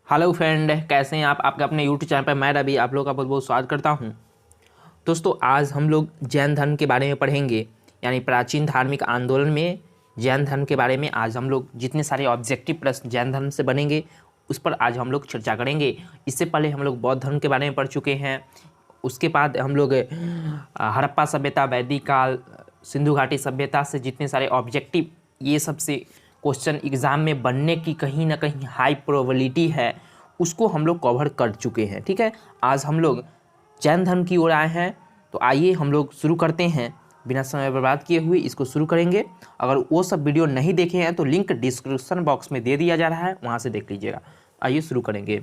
Hello friend, कैसे हैं आप? आपके अपने यूट्यूब चैनल पर मैं रवि आप लोग का बहुत बहुत स्वागत करता हूं। दोस्तों, आज हम लोग जैन धर्म के बारे में पढ़ेंगे, यानी प्राचीन धार्मिक आंदोलन में जैन धर्म के बारे में। आज हम लोग जितने सारे ऑब्जेक्टिव प्रश्न जैन धर्म से बनेंगे उस पर आज हम लोग चर्चा करेंगे। इससे पहले हम लोग बौद्ध धर्म के बारे में पढ़ चुके हैं। उसके बाद हम लोग हड़प्पा सभ्यता, वैदिक काल, सिंधु घाटी सभ्यता से जितने सारे ऑब्जेक्टिव ये सब से क्वेश्चन एग्ज़ाम में बनने की कहीं ना कहीं हाई प्रोबेबिलिटी है, उसको हम लोग कवर कर चुके हैं। ठीक है, आज हम लोग जैन धर्म की ओर आए हैं, तो आइए हम लोग शुरू करते हैं। बिना समय बर्बाद किए हुए इसको शुरू करेंगे। अगर वो सब वीडियो नहीं देखे हैं तो लिंक डिस्क्रिप्शन बॉक्स में दे दिया जा रहा है, वहाँ से देख लीजिएगा। आइए शुरू करेंगे।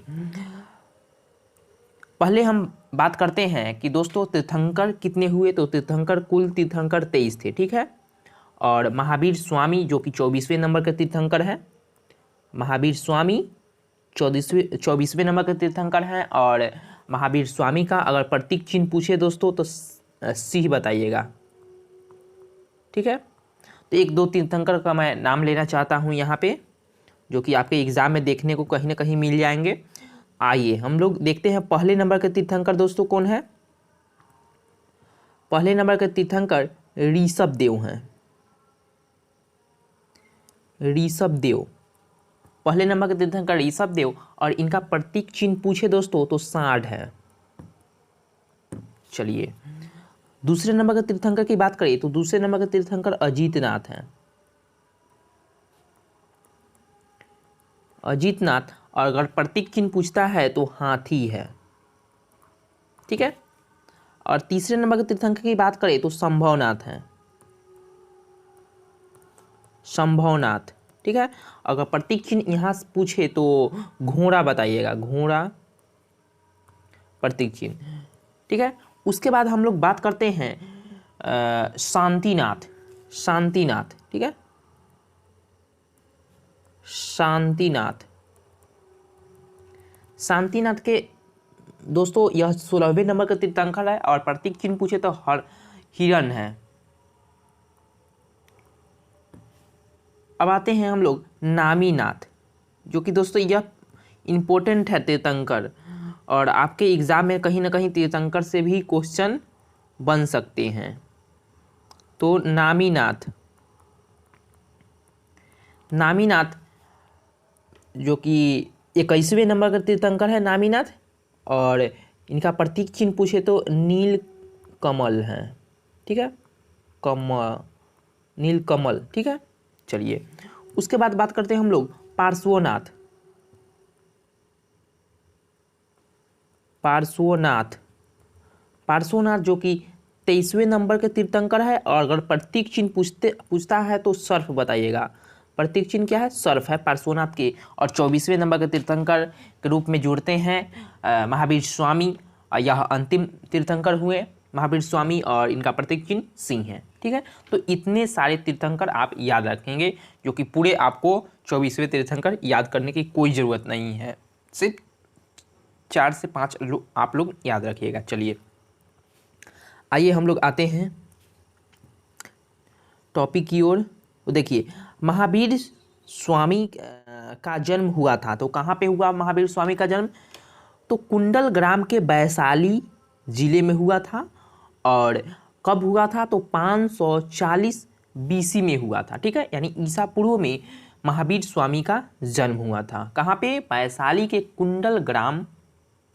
पहले हम बात करते हैं कि दोस्तों तीर्थंकर कितने हुए। तो तीर्थंकर कुल तीर्थंकर 23 थे। ठीक है, और महावीर स्वामी जो कि 24वें नंबर के तीर्थंकर है। महावीर स्वामी 24वें नंबर के तीर्थंकर हैं। और महावीर स्वामी का अगर प्रतीक चिन्ह पूछे दोस्तों तो सिंह बताइएगा। ठीक है, तो एक दो तीर्थंकर का मैं नाम लेना चाहता हूँ यहाँ पे, जो कि आपके एग्जाम में देखने को कहीं ना कहीं मिल जाएंगे। आइए हम लोग देखते हैं पहले नंबर के तीर्थंकर दोस्तों कौन है। पहले नंबर के तीर्थंकर ऋषभ देव हैं। ऋषभ देव पहले नंबर के तीर्थंकर ऋषभ देव, और इनका प्रतीक चिन्ह पूछे दोस्तों तो सांड है। चलिए दूसरे नंबर के तीर्थंकर की बात करें तो दूसरे नंबर के तीर्थंकर अजीतनाथ हैं। अजीतनाथ, और अगर प्रतीक चिन्ह पूछता है तो हाथी है। ठीक है, और तीसरे नंबर के तीर्थंकर की बात करें तो संभवनाथ हैं। संभवनाथ। ठीक है, अगर प्रतीक चिन्ह यहाँ से पूछे तो घोड़ा बताइएगा। घोड़ा प्रतीक चिन्ह। ठीक है, उसके बाद हम लोग बात करते हैं शांतिनाथ। शांतिनाथ। ठीक है, शांतिनाथ। शांतिनाथ के दोस्तों यह 16वें नंबर का तीर्थंकर है, और प्रतीक चिन्ह पूछे तो हिरण है। अब आते हैं हम लोग नामीनाथ, जो कि दोस्तों यह इम्पोर्टेंट है तीर्थंकर, और आपके एग्जाम में कहीं ना कहीं तीर्थंकर से भी क्वेश्चन बन सकते हैं। तो नामीनाथ। नामीनाथ जो कि 21वें नंबर का तीर्थंकर है नामीनाथ, और इनका प्रतीक चिन्ह पूछे तो नील कमल है। ठीक है, नील कमल। ठीक है, चलिए उसके बाद बात करते हैं हम लोग पार्श्वनाथ। पार्श्वनाथ। पार्श्वनाथ जो कि 23वें नंबर के तीर्थंकर है, और अगर प्रतीक चिन्ह पूछता है तो सर्फ बताइएगा। प्रतीक चिन्ह क्या है? सर्फ है पार्श्वनाथ के। और 24वें नंबर के तीर्थंकर के रूप में जुड़ते हैं महावीर स्वामी, यह अंतिम तीर्थंकर हुए महावीर स्वामी, और इनका प्रतीक चिन्ह सिंह है। ठीक है, तो इतने सारे तीर्थंकर आप याद रखेंगे, जो कि पूरे आपको 24वें तीर्थंकर याद करने की कोई ज़रूरत नहीं है, सिर्फ 4 से 5 आप लोग याद रखिएगा। चलिए आइए हम लोग आते हैं टॉपिक की ओर। तो देखिए महावीर स्वामी का जन्म हुआ था, तो कहाँ पे हुआ महावीर स्वामी का जन्म? तो कुंडल ग्राम के वैशाली जिले में हुआ था। और कब हुआ था? तो 540 BC में हुआ था। ठीक है, यानी ईसा पूर्व में महावीर स्वामी का जन्म हुआ था। कहाँ पे? वैशाली के कुंडल ग्राम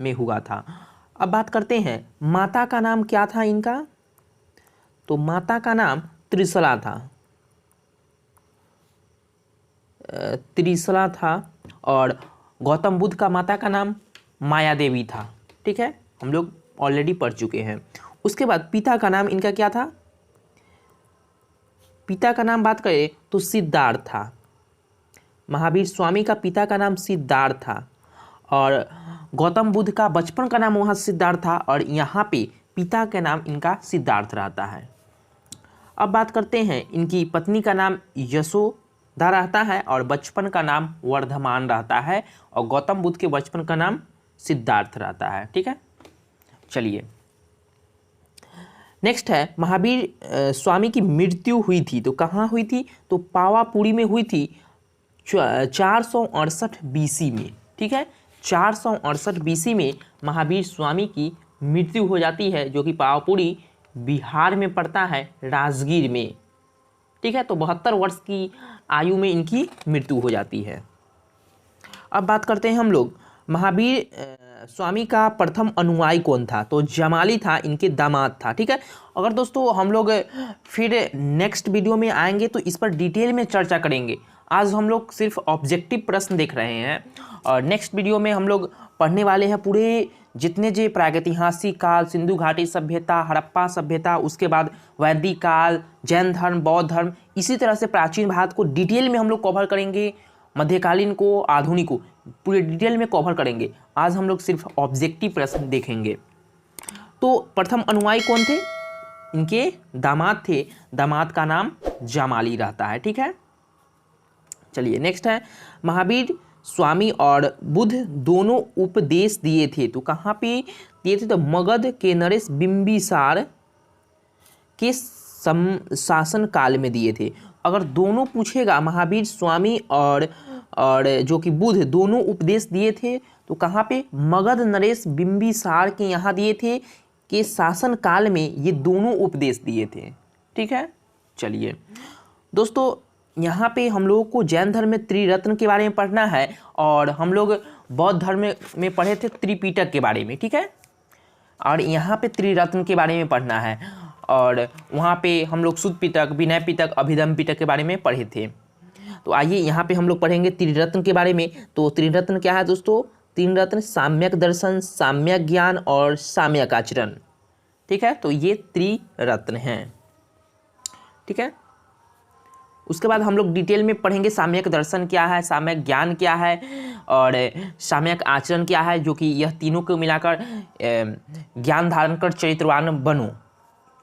में हुआ था। अब बात करते हैं माता का नाम क्या था इनका? तो माता का नाम त्रिशला था। त्रिशला था। और गौतम बुद्ध का माता का नाम माया देवी था। ठीक है, हम लोग ऑलरेडी पढ़ चुके हैं। उसके बाद पिता का नाम इनका क्या था? पिता का नाम बात करें तो सिद्धार्थ था। महावीर स्वामी का पिता का नाम सिद्धार्थ था, और गौतम बुद्ध का बचपन का नाम वहाँ सिद्धार्थ था, और यहाँ पे पिता का नाम इनका सिद्धार्थ रहता है। अब बात करते हैं इनकी पत्नी का नाम यशोदा रहता है, और बचपन का नाम वर्धमान रहता है, और गौतम बुद्ध के बचपन का नाम सिद्धार्थ रहता है। ठीक है, चलिए नेक्स्ट है महावीर स्वामी की मृत्यु हुई थी, तो कहाँ हुई थी? तो पावापुरी में हुई थी 468 BC में। ठीक है, 468 BC में महावीर स्वामी की मृत्यु हो जाती है, जो कि पावापुरी बिहार में पड़ता है, राजगीर में। ठीक है, तो 72 वर्ष की आयु में इनकी मृत्यु हो जाती है। अब बात करते हैं हम लोग महावीर स्वामी का प्रथम अनुयायी कौन था। तो जमाली था, इनके दामाद था। ठीक है, अगर दोस्तों हम लोग फिर नेक्स्ट वीडियो में आएंगे तो इस पर डिटेल में चर्चा करेंगे। आज हम लोग सिर्फ ऑब्जेक्टिव प्रश्न देख रहे हैं, और नेक्स्ट वीडियो में हम लोग पढ़ने वाले हैं पूरे जितने जो प्रागैतिहासिक काल, सिंधु घाटी सभ्यता, हड़प्पा सभ्यता, उसके बाद वैदिक काल, जैन धर्म, बौद्ध धर्म, इसी तरह से प्राचीन भारत को डिटेल में हम लोग कवर करेंगे। मध्यकालीन को, आधुनिक को पूरे डिटेल में कवर करेंगे। आज हम लोग सिर्फ ऑब्जेक्टिव प्रश्न देखेंगे। तो प्रथम अनुयायी कौन थे? इनके दामाद थे, दामाद का नाम जमाली रहता है। ठीक है, चलिए नेक्स्ट है, महावीर स्वामी और बुद्ध दोनों उपदेश दिए थे। तो कहाँ पे दिए थे? तो मगध के नरेश बिंबिसार के शासन काल में दिए थे। अगर दोनों पूछेगा, महावीर स्वामी और जो कि बुद्ध दोनों उपदेश दिए थे, तो कहाँ पे? मगध नरेश बिंबिसार के यहाँ दिए थे, के शासन काल में ये दोनों उपदेश दिए थे। ठीक है, चलिए दोस्तों, यहाँ पे हम लोगों को जैन धर्म में त्रिरत्न के बारे में पढ़ना है, और हम लोग बौद्ध धर्म में पढ़े थे त्रिपिटक के बारे में। ठीक है, और यहाँ पे त्रिरत्न के बारे में पढ़ना है, और वहाँ पे हम लोग शुद्ध पिटक, विनय पिटक, अभिधम पिटक के बारे में पढ़े थे। तो आइए यहाँ पे हम लोग पढ़ेंगे त्रिरत्न के बारे में। तो त्रिरत्न क्या है दोस्तों? तीन रत्न, साम्यक दर्शन, साम्यक ज्ञान और साम्यक आचरण। ठीक है, तो ये त्रिरत्न हैं। ठीक है, उसके बाद हम लोग डिटेल में पढ़ेंगे साम्यक दर्शन क्या है, साम्यक ज्ञान क्या है, और साम्यक आचरण क्या है, जो कि यह तीनों को मिलाकर ज्ञान धारण कर चरित्रवान बनो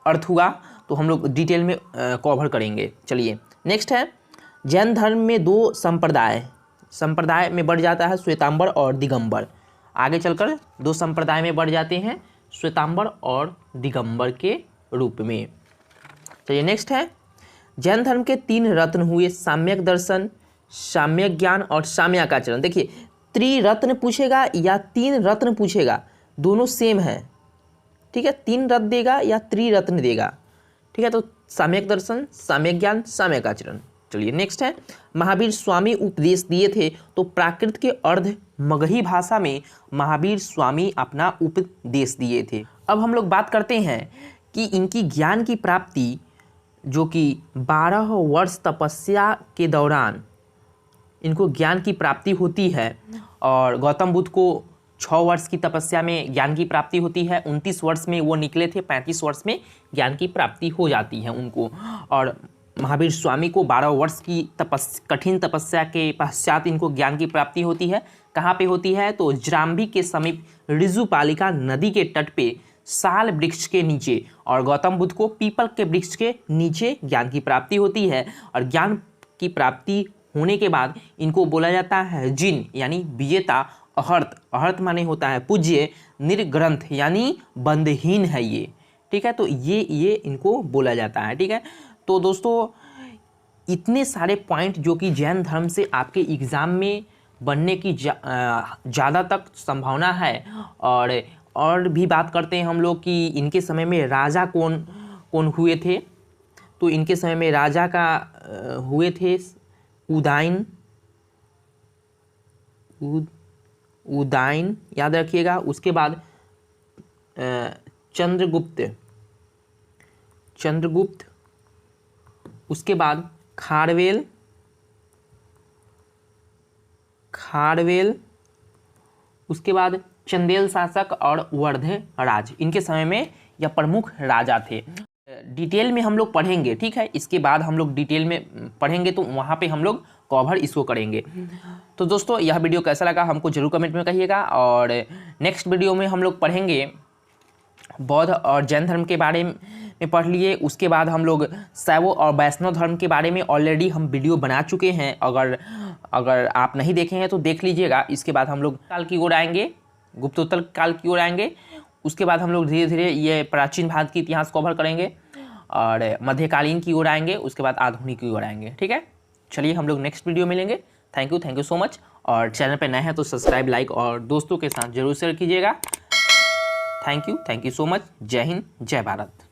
अर्थ हुआ। तो हम लोग डिटेल में कवर करेंगे। चलिए नेक्स्ट है, जैन धर्म में दो संप्रदाय में बढ़ जाता है, श्वेतांबर और दिगंबर। आगे चलकर दो संप्रदाय में बढ़ जाते हैं, श्वेतांबर और दिगंबर के रूप में। चलिए नेक्स्ट है, जैन धर्म के तीन रत्न हुए, साम्यक दर्शन, साम्यक ज्ञान और साम्यक आचरण। देखिए, त्रिरत्न पूछेगा या तीन रत्न पूछेगा, दोनों सेम है। ठीक है, तीन रत्न देगा या त्रिरत्न देगा। ठीक है, तो साम्यक दर्शन, साम्यक ज्ञान, साम्यक आचरण। चलिए नेक्स्ट है, महावीर स्वामी उपदेश दिए थे। तो प्राकृत के अर्ध मगही भाषा में महावीर स्वामी अपना उपदेश दिए थे। अब हम लोग बात करते हैं कि इनकी ज्ञान की प्राप्ति, जो कि 12 वर्ष तपस्या के दौरान इनको ज्ञान की प्राप्ति होती है, और गौतम बुद्ध को 6 वर्ष की तपस्या में ज्ञान की प्राप्ति होती है। 29 वर्ष में वो निकले थे, 35 वर्ष में ज्ञान की प्राप्ति हो जाती है उनको। और महावीर स्वामी को 12 वर्ष की कठिन तपस्या के पश्चात इनको ज्ञान की प्राप्ति होती है। कहाँ पे होती है? तो जराम्बी के समीप ऋजुपालिका नदी के तट पे साल वृक्ष के नीचे, और गौतम बुद्ध को पीपल के वृक्ष के नीचे ज्ञान की प्राप्ति होती है। और ज्ञान की प्राप्ति होने के बाद इनको बोला जाता है जिन, यानी विजेता, अहर्त, अहर्त माने होता है पूज्य, निर्ग्रंथ यानी बंधहीन है ये। ठीक है, तो ये इनको बोला जाता है। ठीक है, तो दोस्तों इतने सारे पॉइंट जो कि जैन धर्म से आपके एग्ज़ाम में बनने की ज़्यादा तक संभावना है। और भी बात करते हैं हम लोग कि इनके समय में राजा कौन कौन हुए थे। तो इनके समय में राजा का हुए थे उदाइन, याद रखिएगा। उसके बाद चंद्रगुप्त, उसके बाद खारवेल, उसके बाद चंदेल शासक और वर्धे राज। इनके समय में यह प्रमुख राजा थे। डिटेल में हम लोग पढ़ेंगे। ठीक है, इसके बाद हम लोग डिटेल में पढ़ेंगे, तो वहाँ पे हम लोग कवर इसको करेंगे। तो दोस्तों यह वीडियो कैसा लगा हमको जरूर कमेंट में कहिएगा। और नेक्स्ट वीडियो में हम लोग पढ़ेंगे बौद्ध और जैन धर्म के बारे में पढ़ लिए। उसके बाद हम लोग शैव और वैष्णव धर्म के बारे में ऑलरेडी हम वीडियो बना चुके हैं। अगर आप नहीं देखे हैं तो देख लीजिएगा। इसके बाद हम लोग काल की ओर आएंगे, गुप्तोत्तर काल की ओर आएंगे। उसके बाद हम लोग धीरे धीरे ये प्राचीन भारत की इतिहास कवर करेंगे, और मध्यकालीन की ओर आएंगे। उसके बाद आधुनिक की ओर आएंगे। ठीक है, चलिए हम लोग नेक्स्ट वीडियो मिलेंगे। Thank you so much. और चैनल पर नए हैं तो सब्सक्राइब, लाइक और दोस्तों के साथ जरूर शेयर कीजिएगा। Thank you so much. जय हिंद, जय भारत।